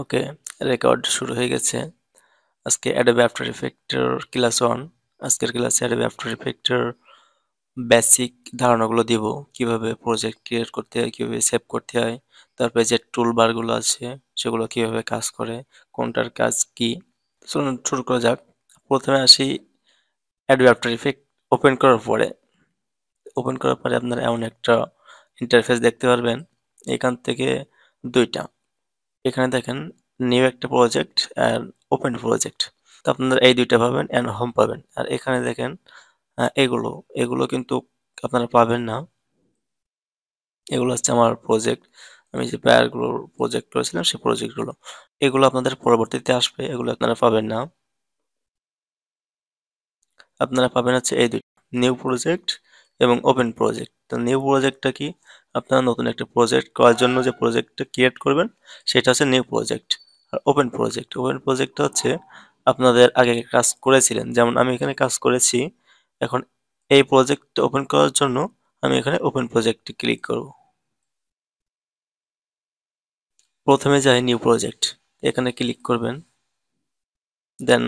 ওকে, record শুরু হয়ে গেছে। আজকে অ্যাডোবি আফটার ইফেক্টের ক্লাস 1। আজকের ক্লাসে অ্যাডোবি আফটার ইফেক্টের বেসিক ধারণাগুলো দিব। কিভাবে প্রজেক্ট ক্রিয়েট করতে হয়, কিভাবে সেভ করতে হয়, তারপরে যে টুল বারগুলো আছে সেগুলো কিভাবে কাজ করে, কোনটার কাজ কি। চলুন শুরু করা যাক। প্রথমে আসি অ্যাডোবি আফটার ইফেক্ট ওপেন করার পরে আপনারা এমন একটা ইন্টারফেস দেখতে পারবেন। এখান থেকে দুইটা, এখানে দেখেন নিউ একটা প্রজেক্ট আর ওপেন প্রজেক্ট। তো আপনারা এই দুইটা পাবেন এন্ড হোম পাবেন। আর এখানে দেখেন এগুলো এগুলো কিন্তু আপনারা পাবেন না। এগুলো হচ্ছে আমার প্রজেক্ট, আমি যে প্যারগুলোর প্রজেক্ট করেছিলাম সেই প্রজেক্টগুলো। এগুলো আপনাদের পরবর্তীতে আসবে, এগুলো আপনারা পাবেন না। আপনারা পাবেন হচ্ছে এই দুই, নিউ প্রজেক্ট এবং ওপেন প্রজেক্ট। তো নিউ প্রজেক্টটা কি? আপনারা নতুন একটা প্রজেক্ট করার জন্য যে প্রজেক্টটা ক্রিয়েট করবেন সেটা হচ্ছে নিউ প্রজেক্ট। আর ওপেন প্রজেক্টটা হচ্ছে আপনাদের আগে কাজ করেছিলেন, যেমন আমি এখানে কাজ করেছি। এখন এই প্রজেক্টটা ওপেন করার জন্য আমি এখানে ওপেন প্রজেক্টে ক্লিক করব। প্রথমে যাই নিউ প্রজেক্ট, এখানে ক্লিক করবেন। দেন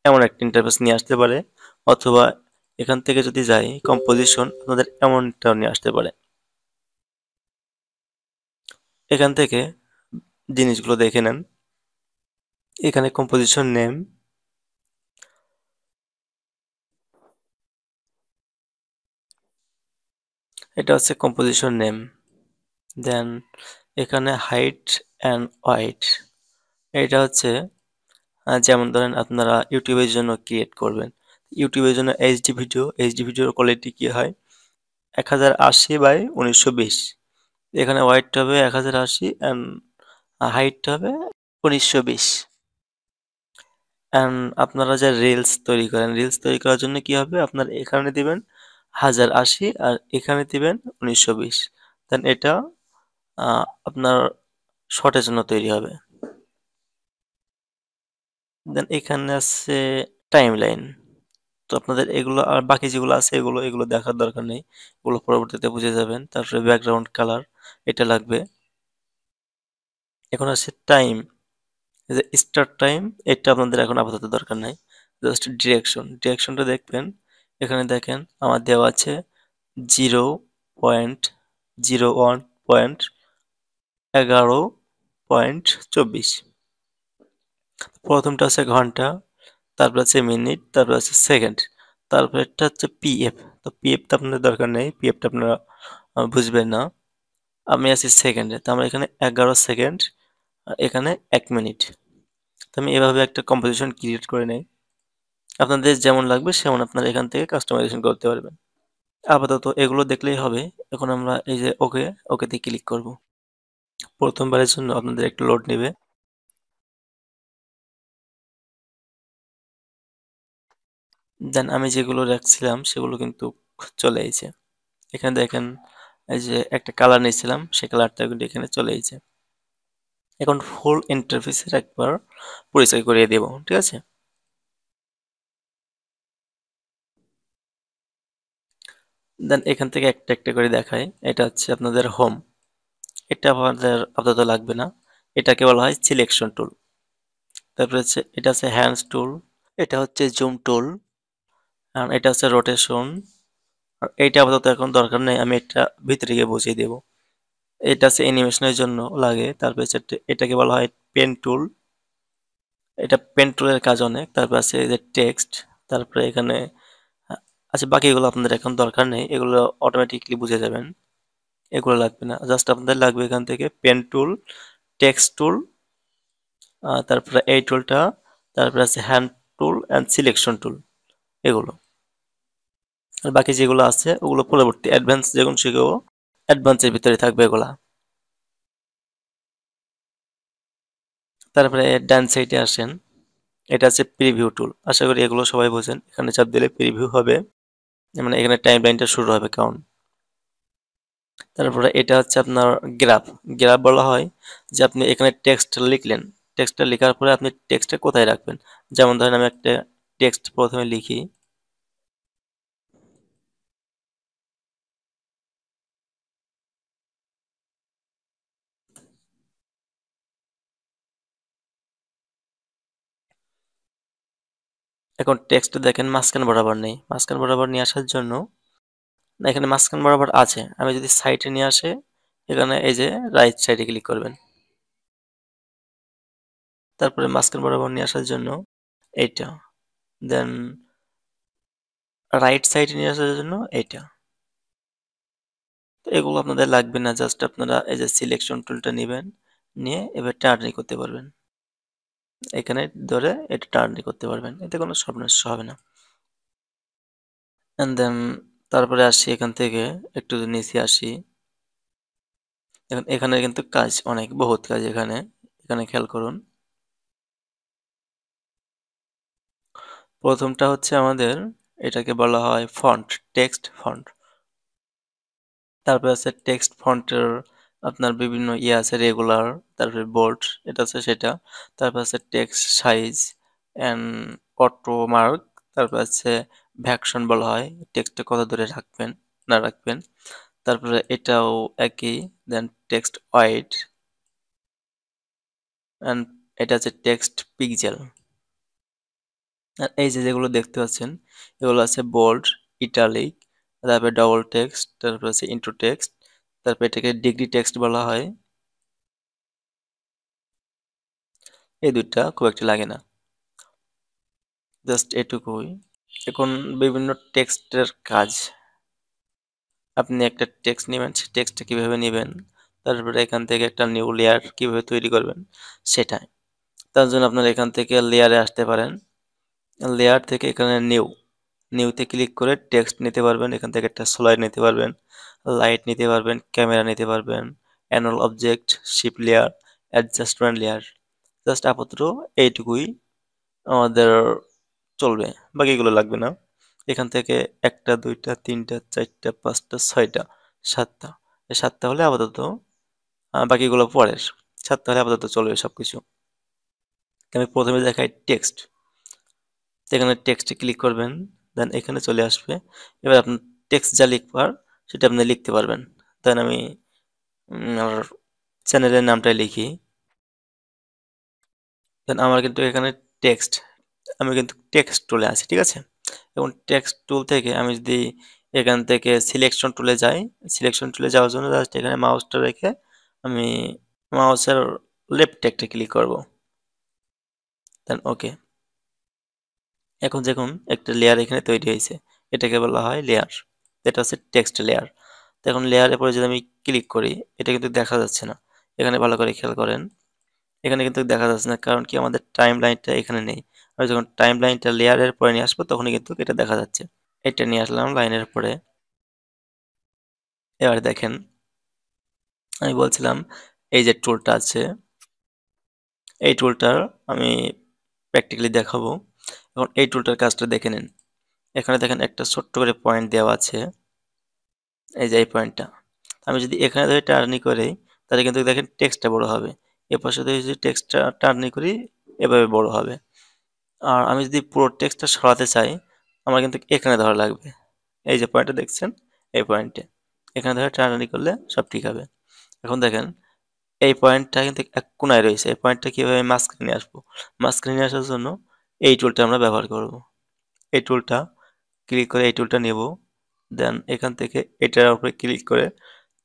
এমন একটা ইন্টারফেস নিয়ে আসতে পারে, অথবা এখান থেকে যদি যাই কম্পোজিশন, আপনাদের এমনটা নিয়ে আসতে পারে। এখান থেকে জিনিসগুলো দেখে নেন। এখানে কম্পোজিশন নেম, এটা হচ্ছে কম্পোজিশন নেম। দেন এখানে হাইট অ্যান্ড ওয়াইট, এটা হচ্ছে যেমন ধরেন আপনারা ইউটিউবের জন্য ক্রিয়েট করবেন। ইউটিউবের জন্য এইচডি ভিডিওর কোয়ালিটি কি হয়? 1080x1920। এখানে ওয়াইডটা হবে 1080 অ্যান্ড হাইটটা হবে 1920। অ্যান্ড আপনারা যে রিলস তৈরি করেন, রিলস তৈরি করার জন্য কি হবে? আপনার এখানে দিবেন 1080 আর এখানে দিবেন 1920। দেন এটা আপনার শর্টের জন্য তৈরি হবে। দেন এখানে আছে টাইম লাইন। তো আপনাদের এগুলো আর বাকি যেগুলো আছে এগুলো দেখার দরকার নেই, এগুলো পরবর্তীতে বুঝে যাবেন। তারপরে ব্যাকগ্রাউন্ড কালার, এটা লাগবে। এখন আছে টাইম, এই যে স্টার্ট টাইম, এটা আপনাদের এখন আপাতত দরকার নাই। জাস্ট ডিরেকশনটা দেখবেন। এখানে দেখেন আমার দেওয়া আছে 0.01.11.24। প্রথমটা হচ্ছে ঘন্টা, তারপর আছে মিনিট, তারপর আছে সেকেন্ড, তারপরেরটা হচ্ছে পিএফ। তো পিএফটা আপনাদের দরকার নেই, পিএফটা আপনারা বুঝবেন না। আমি আছি সেকেন্ডে, তো আমরা এখানে 11 সেকেন্ড, আর এখানে 1 মিনিট। তো আমি এভাবে একটা কম্পোজিশন ক্রিয়েট করে নেই। আপনাদের যেমন লাগবে সেমন আপনারা এখান থেকে কাস্টমাইজেশন করতে পারবেন। আপাতত এগুলো দেখলেই হবে। এখন আমরা এই যে ওকেতে ক্লিক করব। প্রথমবারের জন্য আপনাদের একটু লোড নেবে। দেন আমি যেগুলো রাখছিলাম সেগুলো কিন্তু চলে এসেছে। এখানে দেখেন এই যে একটা কালার নিয়েছিলাম, সেই কালারটা কিন্তু এখানে চলে এসেছে। এখন ফুল ইন্টারফেসের একবার পরিচয় করিয়ে দেব, ঠিক আছে? দেন এখান থেকে একটা একটা করে দেখাই। এটা হচ্ছে আপনাদের হোম, এটা আপনাদের আপাতত লাগবে না। এটাকে বলা হয় সিলেকশন টুল। তারপরে হচ্ছে এটা হচ্ছে হ্যান্ডস টুল, এটা হচ্ছে জুম টুল, আর এটা হচ্ছে রোটেশন। আর এইটা আপাতত এখন দরকার নেই, আমি এটা ভিতরে গিয়ে বুঝিয়ে দেবো। এটা হচ্ছে অ্যানিমেশনের জন্য লাগে। তারপরে হচ্ছে এটাকে বলা হয় পেন টুল, এটা পেন টুলের কাজ অনেক। তারপর আছে এই যে টেক্সট, তারপরে এখানে আচ্ছা বাকিগুলো আপনাদের এখন দরকার নেই, এগুলো অটোমেটিকলি বুঝে যাবেন। এগুলো লাগবে না, জাস্ট আপনাদের লাগবে এখান থেকে পেন টুল, টেক্সট টুল, তারপরে এই টুলটা, তারপরে আছে hand tool and selection tool, এগুলো। আর বাকি যেগুলো আছে ওগুলো পরবর্তী অ্যাডভান্স যখন শিখবো, অ্যাডভান্সের ভিতরে থাকবে এগুলা। তারপরে ডান সাইডে আসেন, এটা আছে প্রিভিউ টুল। আশা করি এগুলো সবাই বোঝেন। এখানে চাপ দিলে প্রিভিউ হবে, মানে এখানে টাইম লাইনটা শুরু হবে কাউন্ট। তারপরে এটা হচ্ছে আপনার গ্রাফ। গ্রাফ বলা হয় যে আপনি এখানে টেক্সট লিখলেন, টেক্সটটা লেখার পরে আপনি টেক্সটটা কোথায় রাখবেন। যেমন ধরেন আমি একটা টেক্সট প্রথমে লিখি, এখন টেক্সট দেখেন মাঝখান বরাবর নেই, মাঝখান বরাবর নিয়ে আসার জন্য, না এখানে মাঝখান বরাবর আছে, আমি যদি সাইডে নিয়ে আসে, এখানে এই যে রাইট সাইডে ক্লিক করবেন, তারপরে মাঝখান বরাবর নিয়ে আসার জন্য এইটা, দেন রাইট সাইডে নিয়ে আসার জন্য এইটা। তো এগুলো আপনাদের লাগবে না, জাস্ট আপনারা এই যে সিলেকশন টুলটা নেবেন, নিয়ে এবার টার্নিং করতে পারবেন, এখানে ধরে এটা টার্নিং করতে পারবেন, এতে কোনো সমস্যা হবে না। এন্ড দেন তারপরে আসি এখান থেকে একটু নিচে আসি, এখন এখানে কিন্তু কাজ অনেক, বহুত কাজ এখানে, এখানে খেয়াল করুন। প্রথমটা হচ্ছে আমাদের, এটাকে বলা হয় ফন্ট, টেক্সট ফন্ট। তারপরে আছে টেক্সট ফন্টের আপনার বিভিন্ন ইয়ে আছে, রেগুলার, তারপরে বোল্ড, এটা আছে সেটা। তারপর আছে text size and auto mark. তারপর আছে ভ্যাকশন বলা হয়, টেক্সটটা কত দূরে রাখবেন না রাখবেন। তারপরে এটাও একই, দেন টেক্সট ওয়াইড অ্যান্ড এটা হচ্ছে টেক্সট পিক্সেল। আর এই যে যেগুলো দেখতে পাচ্ছেন, এগুলো আছে বোল্ড, ইটালিক, তারপরে ডবল টেক্সট, তারপর আছে ইন্টু টেক্সট, তারপর এটাকে ডিগ্রি টেক্সট বলা হয়। এই দুইটা খুব একটা লাগে না, জাস্ট এটুকুই। এখন বিভিন্ন টেক্সটের কাজ, আপনি একটা টেক্সট নেবেন, সেই টেক্সটটা কিভাবে নেবেন, তারপরে এখান থেকে একটা নিউ লেয়ার কিভাবে তৈরি করবেন সেটাই। তার জন্য আপনারা এখান থেকে লেয়ারে আসতে পারেন, লেয়ার থেকে এখানে নিউতে ক্লিক করে টেক্সট নিতে পারবেন, এখান থেকে একটা স্লাইড নিতে পারবেন, লাইট নিতে পারবেন, ক্যামেরা নিতে পারবেন, a null object, shape layer, adjustment layer. Just আপাতত এইটুকুই আমাদের চলবে, বাকিগুলো লাগবে না। এখান থেকে একটা, দুইটা, তিনটা, চারটা, পাঁচটা, ছয়টা, সাতটা, এই সাতটা হলে আপাতত, বাকিগুলো পরের, সাতটা হলে আপাতত চলবে সবকিছু। আমি প্রথমে দেখাই টেক্সট, এখানে টেক্সটে ক্লিক করবেন, দেন এখানে চলে আসবে। এবার আপনার টেক্সট যা লিখবার সেটা আপনি লিখতে পারবেন। দেন আমি আমার চ্যানেলের নামটাই লিখি, দেন আমার কিন্তু এখানে টেক্সট, আমি কিন্তু টেক্সট টুলে আছি, ঠিক আছে। এবং টেক্সট টুল থেকে আমি যদি এখান থেকে সিলেকশন টুলে যাই, সিলেকশন টুলে যাওয়ার জন্য জাস্ট এখানে মাউসটা রেখে আমি মাউসের লেফট একটা ক্লিক করব, দেন ওকে। এখন দেখুন একটা লেয়ার এখানে তৈরি হয়েছে, এটাকে বলা হয় লেয়ার, এটা হচ্ছে টেক্সট লেয়ার। তো এখন লেয়ারের পরে যদি আমি ক্লিক করি, এটা কিন্তু দেখা যাচ্ছে না, এখানে ভালো করে খেয়াল করেন, এখানে কিন্তু দেখা যাচ্ছে না, কারণ কি আমাদের টাইম লাইনটা এখানে নেই। আমি যখন টাইম লাইনটা লেয়ারের পরে নিয়ে আসবো তখনই কিন্তু এটা দেখা যাচ্ছে। এটা নিয়ে আসলাম লাইনের পরে, এবার দেখেন আমি বলছিলাম এই যে টুলটা আছে, এই টুলটার আমি প্র্যাকটিক্যালি দেখাবো। এখন এই টুলটার কাজটা দেখে নিন, এখানে দেখেন একটা ছোট্ট করে পয়েন্ট দেওয়া আছে, এই যে এই পয়েন্টটা, আমি যদি এখানে ধরে টার্নি করি, তাহলে কিন্তু দেখেন টেক্সটটা বড় হবে। এপাশে ধরে যদি টেক্সটটা টার্নি করি, এভাবে বড় হবে। আর আমি যদি পুরো টেক্সটটা সরাতে চাই, আমার কিন্তু এখানে ধরা লাগবে, এই যে পয়েন্টটা দেখছেন, এই পয়েন্টে এখানে ধরে টানাটানি করলে সব ঠিক হবে। এখন দেখেন এই পয়েন্টটা কিন্তু এক কোণায় রয়েছে, এই পয়েন্টটা কিভাবে মাঝখানে নিয়ে আসবো, মাঝখানে নিয়ে আসার জন্য এই টুলটা আমরা ব্যবহার করব। এই টুলটা ক্লিক করে এই টুলটা নেব, দেন এখান থেকে এটার উপরে ক্লিক করে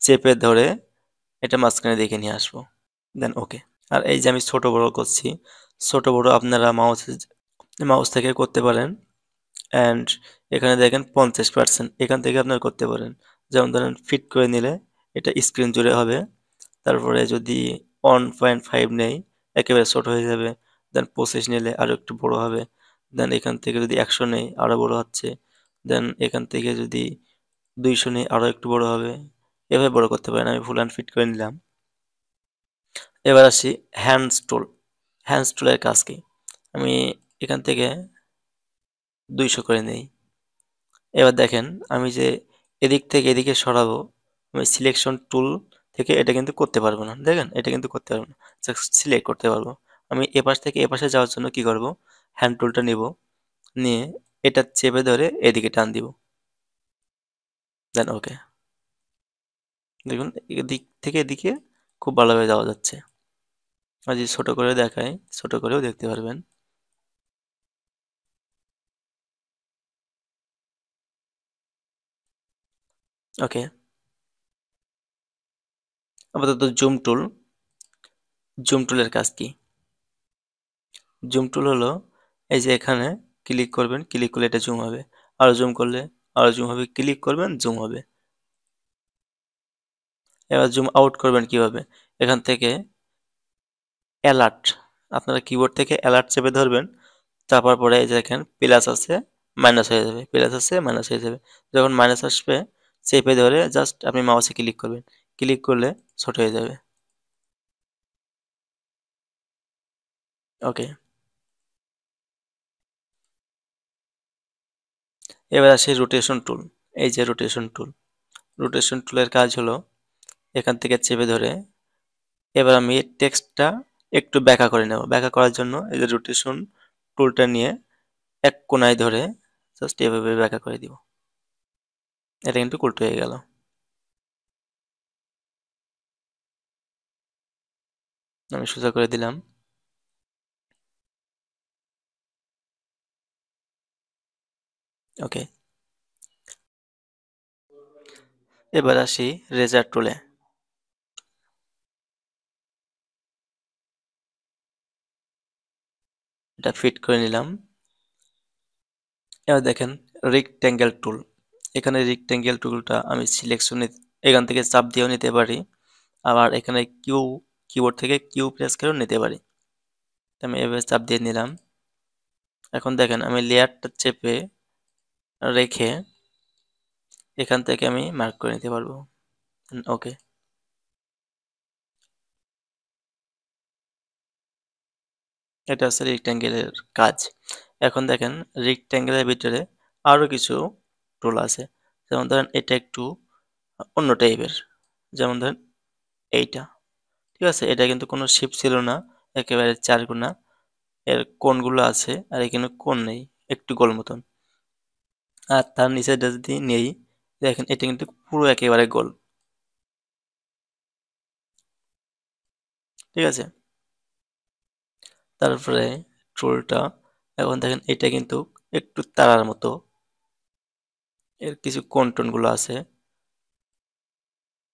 চেপে ধরে এটা মাঝখানে দেখে নিয়ে আসবো, দেন ওকে। আর এই যে আমি ছোট বড় করছি, ছোট বড় আপনারা মাউস থেকে করতে পারেন। অ্যান্ড এখানে দেখেন 50%, এখান থেকে আপনারা করতে পারেন। যেমন ধরেন ফিট করে নিলে এটা স্ক্রিন জুড়ে হবে, তারপরে যদি 1.5 নেই একেবারে ছোট হয়ে যাবে, দেন 25 নিলে আরো একটু বড় হবে, দেন এখান থেকে যদি 100 নেই আরো বড় হচ্ছে, দেন এখান থেকে যদি 200 নেই আরো একটু বড় হবে, এভাবে বড় করতে পারেন। আমি ফুল হ্যান্ড ফিট করে নিলাম। এবার আসি হ্যান্ডস টুল, হ্যান্ডস টুলের কাজ কি, আমি এখান থেকে 200 করে নেই। এবার দেখেন আমি যে এদিক থেকে এদিকে সরাবো, আমি সিলেকশন টুল থেকে এটা কিন্তু করতে পারবো না, দেখেন এটা কিন্তু করতে পারবো না, জাস্ট সিলেক্ট করতে পারবো। আমি এপাশ থেকে এপাশে যাওয়ার জন্য কি করব, হ্যান্ড টুলটা নিব, নিয়ে এটা চেপে ধরে এদিকে টান দিব, দেন ওকে। দেখুন এদিক থেকে এদিকে খুব ভালোভাবে যাওয়া যাচ্ছে। আর যদি ছোট করে দেখাই, ছোট করেও দেখতে পারবেন। ওকে, আপাতত জুম টুলের কাজ কি? জুম টুল হলো এই যে এখানে ক্লিক করবেন, ক্লিক করলে এটা জুম হবে, আরো জুম করলে আরো জুম হবে, ক্লিক করবেন জুম হবে। এবার জুম আউট করবেন কিভাবে? এখান থেকে অ্যালার্ট, আপনারা কিবোর্ড থেকে অ্যালার্ট চেপে ধরবেন, চাপার পরে এই যে দেখেন প্লাস আছে, মাইনাস হয়ে যাবে, প্লাস আছে, মাইনাস হয়ে যাবে। যখন মাইনাস আসবে চেপে ধরে জাস্ট আপনি মাউসে ক্লিক করবেন, ক্লিক করলে ছোট হয়ে যাবে। ওকে, এবার আসি রোটেশন টুল। এই যে রোটেশন টুল, রোটেশন টুলের কাজ হলো এখান থেকে চেপে ধরে এবার আমি টেক্সটটা একটু ব্যাকা করে নেব। ব্যাকা করার জন্য এই যে রোটেশন টুলটা নিয়ে এক কোণায় ধরে জাস্ট এভাবে ব্যাকা করে দিব। এটা কিন্তু উল্টো হয়ে গেল। আমি সোজা করে দিলাম। ওকে, এবার আসি রেজার টুলে। এটা ফিট করে নিলাম। এবার দেখেন রেক্ট্যাঙ্গেল টুল। এখানে রেক্ট্যাঙ্গেল টুলটা আমি সিলেকশনে এখান থেকে চাপ দিয়েও নিতে পারি, আবার এখানে কিবোর্ড থেকে কিউ প্রেস করেও নিতে পারি। আমি এভাবে চাপ দিয়ে নিলাম। এখন দেখেন আমি লেয়ারটা চেপে রেখে এখান থেকে আমি মার্ক করে নিতে পারবো। ওকে, এটা হচ্ছে রেক্ট্যাঙ্গেলের কাজ। এখন দেখেন রেক্ট্যাঙ্গেলের ভিতরে আরো কিছু টুল আছে। যেমন ধরেন এটা একটু অন্য টাইপের। যেমন ধরেন এইটা, ঠিক আছে? এটা কিন্তু কোনো শেপ ছিল না, একেবারে চারকোনা। এর কোণগুলো আছে আর এখানে কোণ নেই, একটু গোল মতন। আর তার নিচেরটা যদি নেই, দেখেন এটা কিন্তু পুরো একেবারে গোল, ঠিক আছে? তারপরে টুলটা, এখন দেখেন এটা কিন্তু একটু তারার মতো, এর কিছু কোণ টোনগুলো আছে।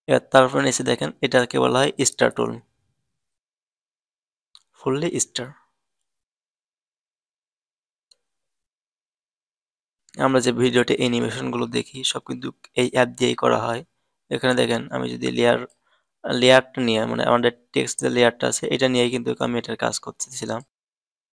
এবার তারপরে নিচে দেখেন এটাকে বলা হয় স্টার টুল, ফুললি স্টার। আমরা যে ভিডিওতে অ্যানিমেশনগুলো দেখি সব কিন্তু এই অ্যাপ দিয়েই করা হয়। এখানে দেখেন আমি যদি লেয়ারটা নিয়ে মানে আমাদের টেক্সট যে লেয়ারটা আছে এটা নিয়েই কিন্তু আমি এটার কাজ করতেছিলাম।